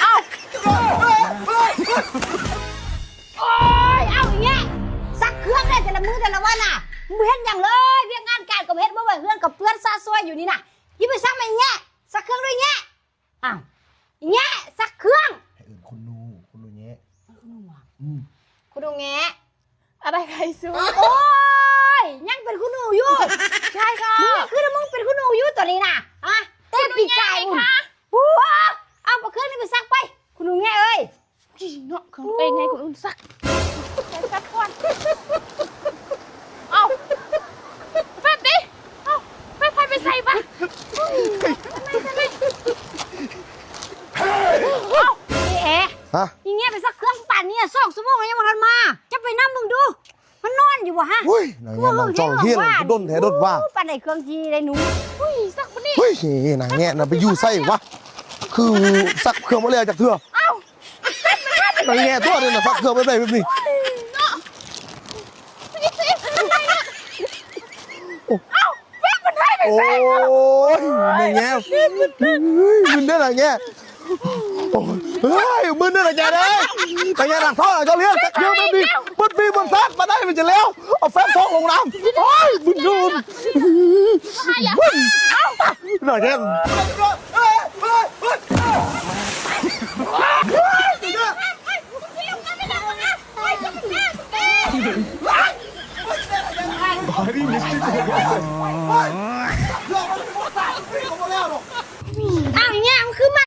เอาโอ้ยเอาอย่างเงี้ยซักเครื่องได้แต่ละมื้อแต่ละวันน่ะมึงเห็นอย่างเลยเรียกงานการกับเฮ็ดเมื่อไหร่เพื่อนกับเพื่อนซาซวยอยู่นี่น่ะยิ่งไปซักมาอย่างเงี้ยซักเครื่องด้วยเงี้ยอ้าวอย่างเงี้ยซักเครื่องให้อื่นคุณดูแง่ คุณดูแงะ อะไรใครสู้ โอ้ยยังเป็นคุณหนูอยู่ใช่ค่ะมึงเป็นคุณหนูอยู่ตัวนี้น่ะอะเต้นปีกไก่ค่ะบัวเอาเครื่องนี้ไปซักไปคุณหนูแง่เอ้ย เนาะของตัวเองให้คนอื่นซักซักก่อนเอาแป๊บดิเอาไปใส่ปะนี่เอ๋ ฮะ อย่างเงี้ยไปซักเครื่องปั่นเนี่ย2 ชั่วโมงแล้วยังมาทันมาจะไปนั่งมึงดูมันนอนอยู่วะฮะ เฮ้ยนางแง่นางจ้องเฮี้ยนด้นแท้ด้นว่า ปั่นไหนเครื่องจีเลยหนู อุ้ยซักคนนี้ เฮ้ยนางแง่น่ะไปอยู่ไส้วะคือซักเครื่องมาแล้วจากเถื่อนางแง่ตัวเนี่ยน่ะซักเครื่องไม่ได้แบบนี้โอ้ยนางแง่มึนได้นางแง่เฮ้ยมึนได้นางแง่เลยนางแง่หนักท่อเจ้าเลี้ยงซักเครื่องแบบนี้มันซักมาได้มันจะแล้วเอาแฟบท้องลงน้ำโอ้ยมึนโดนนางแง่